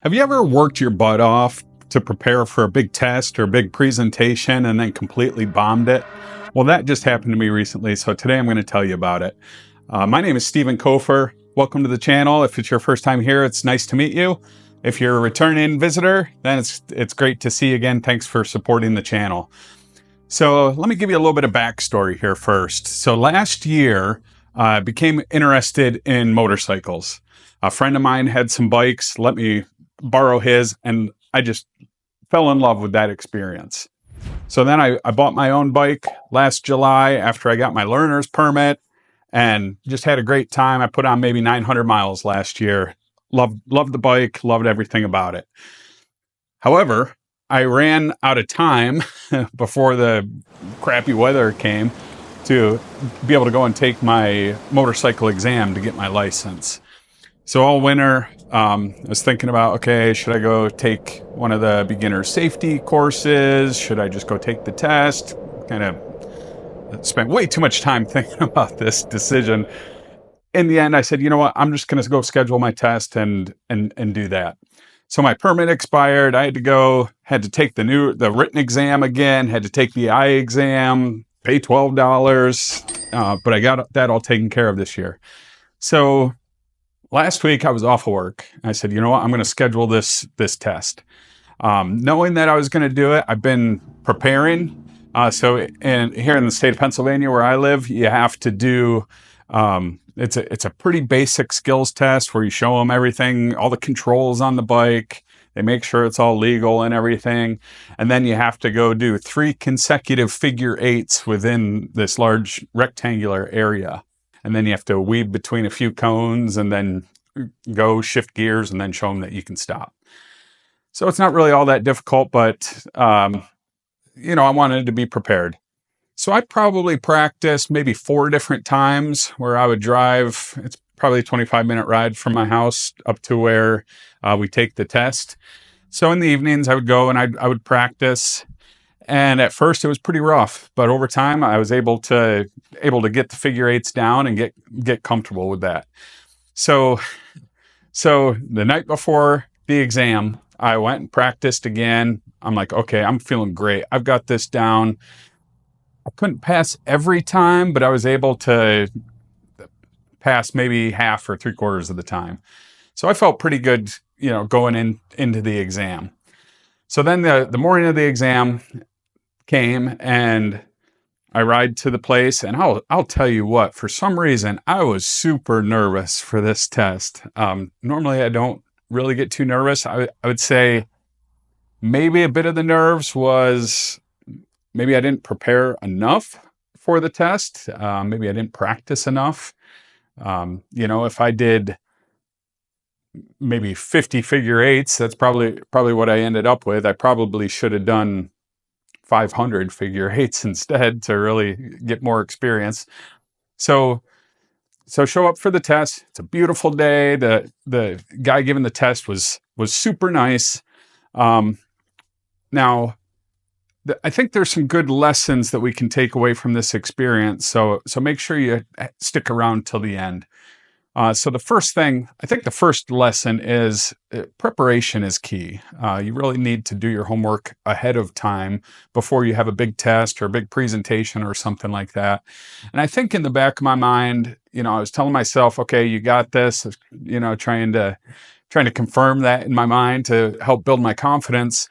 Have you ever worked your butt off to prepare for a big test or a big presentation and then completely bombed it? Well, that just happened to me recently, so today I'm going to tell you about it. My name is Stephen Kofer. Welcome to the channel. If it's your first time here, it's nice to meet you. If you're a returning visitor, then it's great to see you again. Thanks for supporting the channel. So let me give you a little bit of backstory here first. So last year, I became interested in motorcycles. A friend of mine had some bikes, let me borrow his, and I just fell in love with that experience. So then I bought my own bike last July after I got my learner's permit and just had a great time. I put on maybe 900 miles last year. Loved the bike, loved everything about it. However, I ran out of time before the crappy weather came to be able to go and take my motorcycle exam to get my license. So all winter, I was thinking about, okay, should I go take one of the beginner safety courses? Should I just go take the test? Kind of spent way too much time thinking about this decision. In the end, I said, you know what, I'm just going to go schedule my test and do that. So my permit expired. I had to take the written exam again, had to take the eye exam, pay $12, but I got that all taken care of this year. So last week I was off of work. I said, you know what, I'm going to schedule this test. Knowing that I was going to do it, I've been preparing. So here in the state of Pennsylvania where I live, you have to do, it's a pretty basic skills test where you show them everything, all the controls on the bike. They make sure it's all legal and everything. And then you have to go do 3 consecutive figure eights within this large rectangular area. And then you have to weave between a few cones and then go shift gears and then show them that you can stop. So it's not really all that difficult, but, I wanted to be prepared. So I probably practiced maybe 4 different times where I would drive. It's probably a 25-minute ride from my house up to where we take the test. So in the evenings I would go and I would practice. And at first it was pretty rough, but over time I was able to get the figure eights down and get comfortable with that. So the night before the exam, I went and practiced again. I'm like, okay, I'm feeling great. I've got this down. I couldn't pass every time, but I was able to pass maybe half or 3/4 of the time. So I felt pretty good, going into the exam. So then the morning of the exam came and I ride to the place, and I'll tell you what, for some reason, I was super nervous for this test. Normally I don't really get too nervous. I would say maybe a bit of the nerves was maybe I didn't prepare enough for the test. Maybe I didn't practice enough. If I did maybe 50 figure eights, that's probably what I ended up with. I probably should have done 500 figure eights instead to really get more experience. So show up for the test. It's a beautiful day. The guy giving the test was super nice. Now, I think there's some good lessons that we can take away from this experience. So make sure you stick around till the end. So the first lesson is preparation is key. You really need to do your homework ahead of time before you have a big test or a big presentation or something like that. And I think in the back of my mind, I was telling myself, okay, you got this, trying to confirm that in my mind to help build my confidence.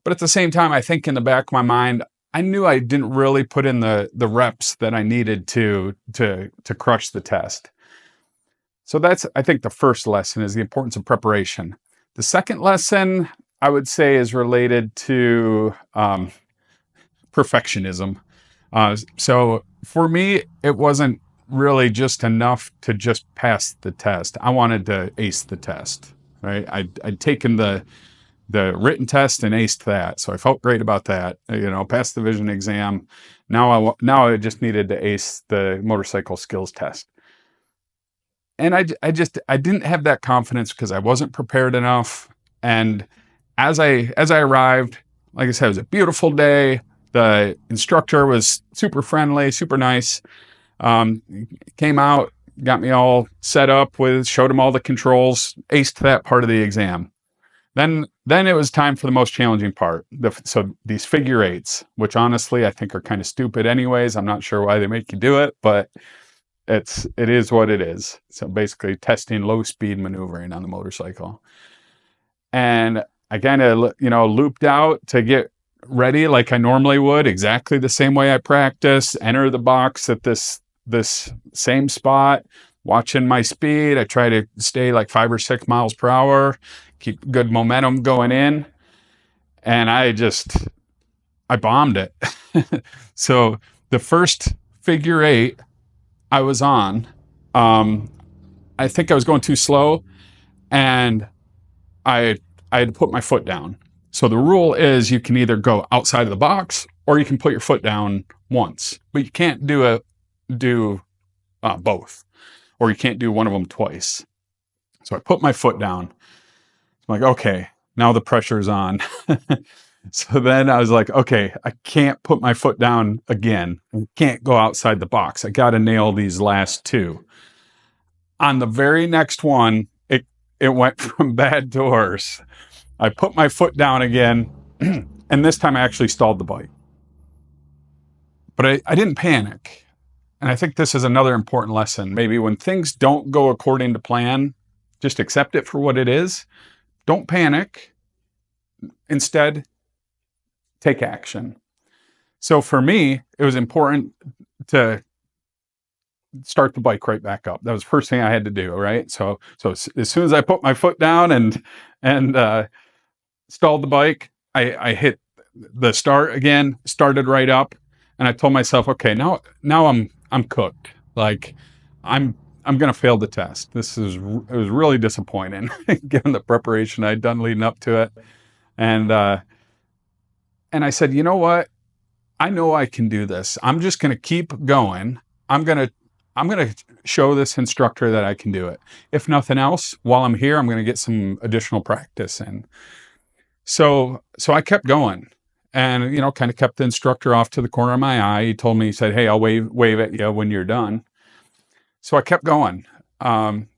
But at the same time, I think in the back of my mind, I knew I didn't really put in the reps that I needed to crush the test. So that's, I think, the first lesson is the importance of preparation. The second lesson, I would say, is related to perfectionism. So for me, it wasn't really just enough to just pass the test. I wanted to ace the test, right? I'd taken the written test and aced that. So I felt great about that, passed the vision exam. Now I just needed to ace the motorcycle skills test. And I didn't have that confidence because I wasn't prepared enough. And as I arrived, like I said, it was a beautiful day. The instructor was super friendly, super nice. Came out, got me all set up showed him all the controls, aced that part of the exam. Then it was time for the most challenging part. So these figure eights, which honestly I think are kind of stupid anyways. I'm not sure why they make you do it, but it is what it is. So basically testing low speed maneuvering on the motorcycle. And I kind of, looped out to get ready like I normally would, exactly the same way I practice, enter the box at this same spot, watching my speed. I try to stay like 5 or 6 miles per hour, keep good momentum going in. And I bombed it. So the first figure eight I was on, I think I was going too slow, and I had to put my foot down. So the rule is you can either go outside of the box or you can put your foot down once, but you can't do both, or you can't do one of them twice. So I put my foot down. I'm like, okay, now the pressure's on. So then I was like, okay, I can't put my foot down again. I can't go outside the box. I got to nail these last two. On the very next one, it went from bad to worse. I put my foot down again, and this time I actually stalled the bike. But I didn't panic. And I think this is another important lesson. Maybe when things don't go according to plan, just accept it for what it is. Don't panic. Instead, take action. So for me, it was important to start the bike right back up. That was the first thing I had to do, right? So as soon as I put my foot down and stalled the bike, I hit the start again, started right up, and I told myself, okay, now I'm cooked. Like I'm gonna fail the test. It was really disappointing given the preparation I'd done leading up to it. And I said, you know what? I know I can do this. I'm just gonna keep going. I'm gonna show this instructor that I can do it. If nothing else, while I'm here, I'm gonna get some additional practice in. So I kept going, and kind of kept the instructor off to the corner of my eye. He told me, he said, "Hey, I'll wave at you when you're done." So I kept going, and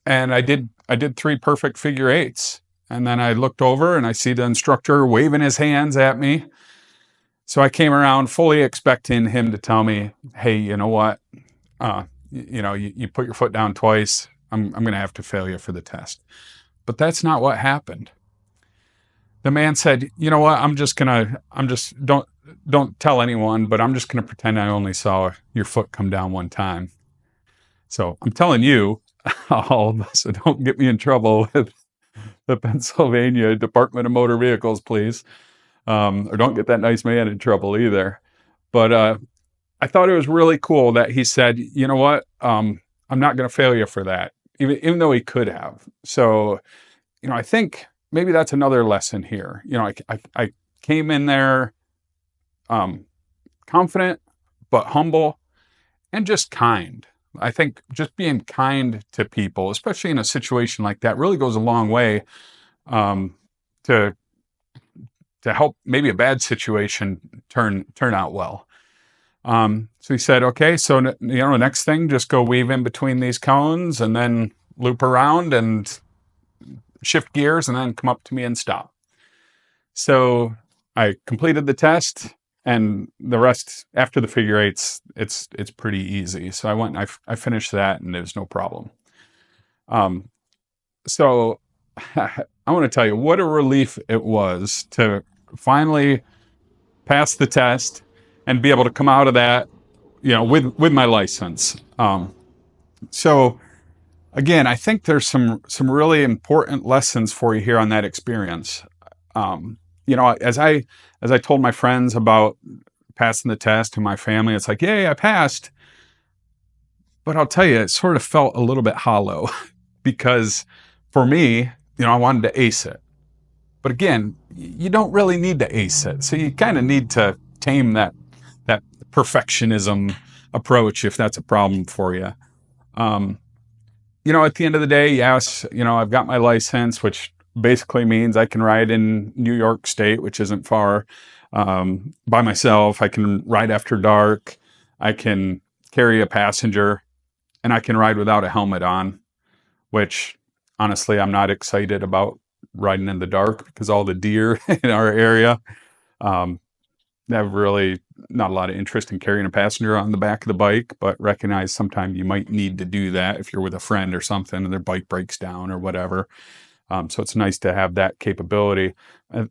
I did 3 perfect figure eights, and then I looked over and I see the instructor waving his hands at me. So I came around fully expecting him to tell me, "Hey, you know what? You put your foot down twice. I'm going to have to fail you for the test." But that's not what happened. The man said, "You know what? Don't tell anyone, but I'm just going to pretend I only saw your foot come down one time." So I'm telling you, all so don't get me in trouble with the Pennsylvania Department of Motor Vehicles, please. Or don't get that nice man in trouble either. But I thought it was really cool that he said, "You know what? I'm not going to fail you for that," even though he could have. So, I think maybe that's another lesson here. I came in there confident, but humble and just kind. I think just being kind to people, especially in a situation like that, really goes a long way to help maybe a bad situation turn out well. So he said, "Okay, so next thing, just go weave in between these cones and then loop around and shift gears and then come up to me and stop." So I completed the test, and the rest after the figure eights, it's pretty easy. So I went and I finished that, and it was no problem. So I want to tell you what a relief it was to finally pass the test and be able to come out of that, with my license. So again, I think there's some really important lessons for you here on that experience. As I told my friends about passing the test and my family, it's like, "Yay, I passed." But I'll tell you, it sort of felt a little bit hollow because for me, I wanted to ace it. But again, you don't really need to ace it. So you kind of need to tame that perfectionism approach if that's a problem for you. At the end of the day, yes, I've got my license, which basically means I can ride in New York State, which isn't far, by myself. I can ride after dark. I can carry a passenger, and I can ride without a helmet on, which honestly, I'm not excited about riding in the dark because all the deer in our area have really not a lot of interest in carrying a passenger on the back of the bike, but recognize sometimes you might need to do that if you're with a friend or something and their bike breaks down or whatever. So it's nice to have that capability.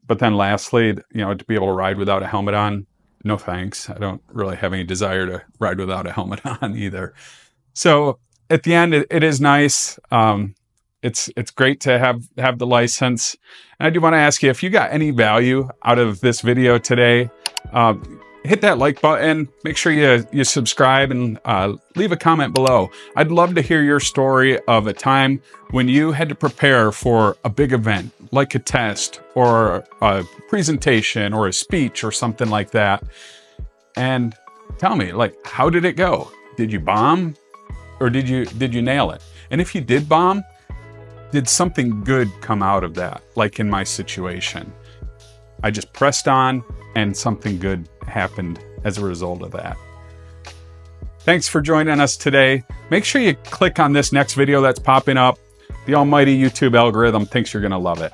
But then lastly, to be able to ride without a helmet on, no thanks. I don't really have any desire to ride without a helmet on either. So at the end, it is nice. It's great to have the license. And I do want to ask you, if you got any value out of this video today, hit that like button. Make sure you subscribe and leave a comment below. I'd love to hear your story of a time when you had to prepare for a big event, like a test or a presentation or a speech or something like that. And tell me, how did it go? Did you bomb or did you nail it? And if you did bomb, did something good come out of that? Like in my situation, I just pressed on and something good happened as a result of that. Thanks for joining us today. Make sure you click on this next video that's popping up. The almighty YouTube algorithm thinks you're going to love it.